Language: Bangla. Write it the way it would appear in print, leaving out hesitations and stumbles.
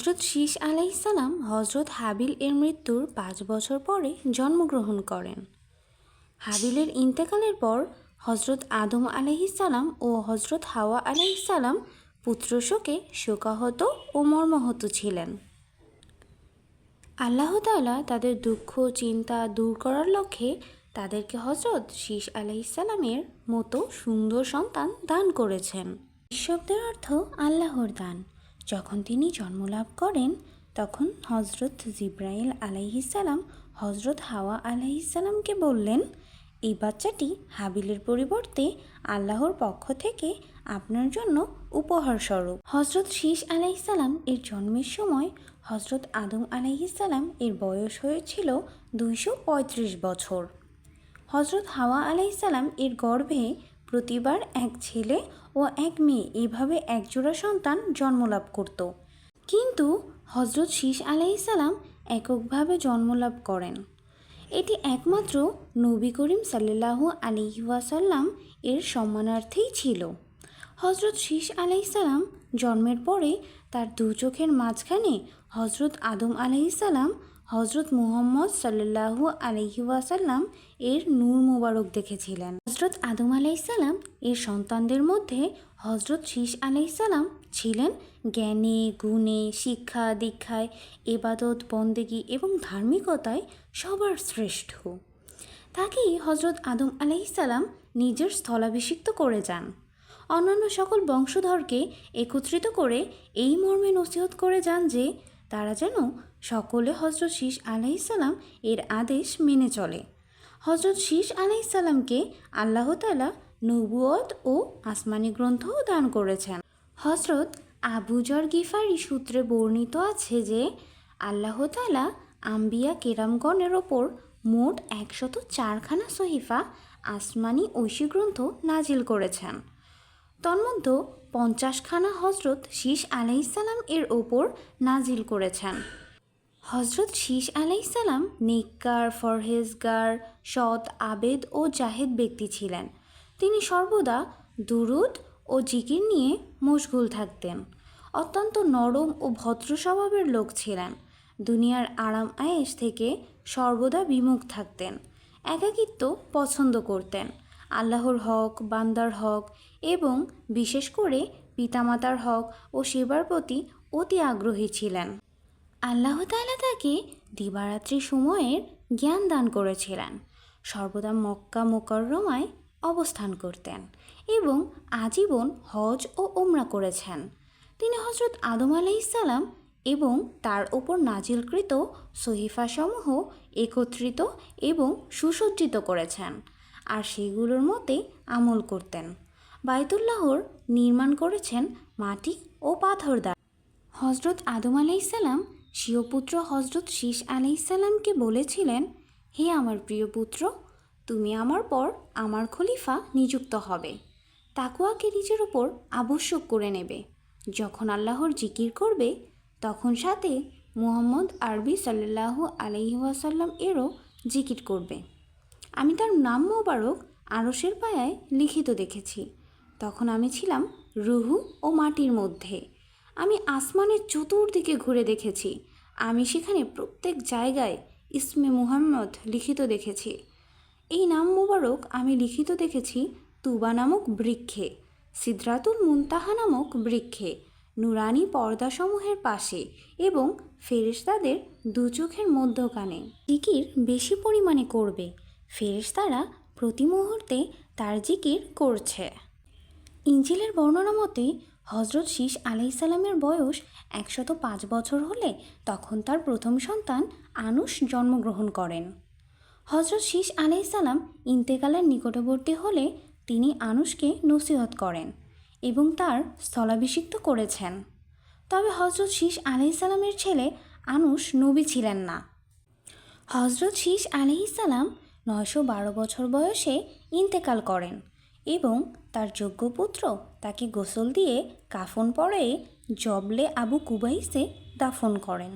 হজরত শীস আলাইহিসসালাম হজরত হাবিল এর মৃত্যুর 5 বছর পরে জন্মগ্রহণ করেন। হাবিলের ইন্তেকালের পর হজরত আদম আলাইহিসসালাম ও হজরত হাওয়া আলাইহিসসালাম পুত্রশোকে শোকাহত ও মর্মাহত ছিলেন। আল্লাহ তাআলা তাদের দুঃখ চিন্তা দূর করার লক্ষ্যে তাদেরকে হজরত শীস আলাইহিসসালামের মতো সুন্দর সন্তান দান করেছেন। শব্দের অর্থ আল্লাহর দান। যখন তিনি জন্মলাভ করেন তখন হজরত জিব্রাইল আলাইহিসসালাম হজরত হাওয়া আলাইহিসসালামকে বললেন, এই বাচ্চাটি হাবিলের পরিবর্তে আল্লাহর পক্ষ থেকে আপনার জন্য উপহার স্বরূপ। হজরত শীস আলাইহিসসালাম এর জন্মের সময় হজরত আদম আলাইহিসসালাম এর বয়স হয়েছিল 235 বছর। হজরত হাওয়া আলাইহিসসালাম এর গর্ভে প্রতিবার এক ছেলে ও এক মেয়ে এভাবে একজোড়া সন্তান জন্মলাভ করত। কিন্তু হজরত শীস আলাইহিসসালাম এককভাবে জন্মলাভ করেন। এটি একমাত্র নবী করিম সাল্লাল্লাহু আলাইহি ওয়াসাল্লাম এর সম্মানার্থেই ছিল। হজরত শীস আলাইহিসসালাম জন্মের পরে তার দু চোখের মাঝখানে হজরত আদম আলাইহিসসালাম হজরত মুহাম্মদ সাল্লাল্লাহু আলাইহি ওয়াসাল্লাম এর নূর মোবারক দেখেছিলেন। হজরত আদম আলাইহিসসালাম এর সন্তানদের মধ্যে হজরত শীস আলাইহিসসালাম ছিলেন জ্ঞানে গুণে শিক্ষা দীক্ষায় ইবাদত বন্দেগী এবং ধার্মিকতায় সবার শ্রেষ্ঠ। তাকেই হজরত আদম আলাইহিসসালাম নিজের স্থলাভিষিক্ত করে যান। অন্যান্য সকল বংশধরকে একত্রিত করে এই মর্মে নসিহত করে যান যে তারা যেন সকলে হজরত শীস আলাইহিসসালাম এর আদেশ মেনে চলে। হজরত শীস আলাইহিসসালামকে আল্লাহ তাআলা নবুয়ত ও আসমানি গ্রন্থও দান করেছেন। হজরত আবু যর গিফারি সূত্রে বর্ণিত আছে যে আল্লাহ তাআলা আম্বিয়া কেরামগণের ওপর মোট 104খানা সহিফা আসমানি ঐশী গ্রন্থ নাজিল করেছেন। তন্মধ্যে 50খানা হজরত শীস আলাইহিসসালাম এর ওপর নাজিল করেছেন। হজরত শীস আলাইহিসসালাম নেককার ফরহেজগার সৎ আবেদ ও জাহেদ ব্যক্তি ছিলেন। তিনি সর্বদা দুরুদ ও জিকির নিয়ে মশগুল থাকতেন। অত্যন্ত নরম ও ভদ্র স্বভাবের লোক ছিলেন। দুনিয়ার আরাম আয়েশ থেকে সর্বদা বিমুখ থাকতেন। একাকিত্ব পছন্দ করতেন। আল্লাহর হক বান্দার হক এবং বিশেষ করে পিতামাতার হক ও সেবার প্রতি অতি আগ্রহী ছিলেন। আল্লাহ তাআলা তাকে দিবারাত্রি সময়ের জ্ঞান দান করেছিলেন। সর্বদা মক্কা মুকাররমায় অবস্থান করতেন এবং আজীবন হজ ও উমরা করেছেন। তিনি হজরত আদম আলাইহিসসালাম এবং তার ওপর নাজিলকৃত সহিফাসমূহ একত্রিত এবং সুসজ্জিত করেছেন আর সেগুলোর মতে আমল করতেন। বাইতুল্লাহর নির্মাণ করেছেন মাটি ও পাথর দ্বারা। হজরত আদম আলাইহিসসালাম স্বীয় পুত্র হজরত শীস আলাইহিসসালামকে বলেছিলেন, হে আমার প্রিয় পুত্র, তুমি আমার পর আমার খলিফা নিযুক্ত হবে। তাকওয়াকে নিজের ওপর আবশ্যক করে নেবে। যখন আল্লাহর জিকির করবে তখন সাথে মুহাম্মদ আরবি সাল্লাল্লাহু আলাইহি ওয়াসাল্লাম এরও জিকির করবে। আমি তার নাম মোবারক আরশের পায়ায় লিখিত দেখেছি। তখন আমি ছিলাম রুহু ও মাটির মধ্যে। আমি আসমানের চতুর্দিকে ঘুরে দেখেছি। আমি সেখানে প্রত্যেক জায়গায় ইসমে মুহাম্মদ লিখিত দেখেছি। এই নাম মোবারক আমি লিখিত দেখেছি তুবা নামক বৃক্ষে, সিদরাতুল মুনতাহা নামক বৃক্ষে, নুরানি পর্দাসমূহের পাশে এবং ফেরেশতাদের দু চোখের মধ্যখানে। জিকির বেশি পরিমাণে করবে। ফেরেশতারা প্রতি মুহূর্তে তার জিকির করছে। ইনজিলের বর্ণনা মতে হজরত শীস আলাইহিসসালামের বয়স 105 বছর হলে তখন তার প্রথম সন্তান আনুশ জন্মগ্রহণ করেন। হজরত শীস আলাইহিসসালাম ইন্তেকালের নিকটবর্তী হলে তিনি আনুশকে নসিহত করেন এবং তার স্থলাভিষিক্ত করেছেন। তবে হজরত শীস আলাইহিসসালামের ছেলে আনুশ নবী ছিলেন না। হজরত শীস আলাইহিসসালাম 912 বছর বয়সে ইন্তেকাল করেন এবং তার যোগ্য পুত্র তাকে গোসল দিয়ে কাফন পরে জবলে আবু কুবাইসে দাফন করেন।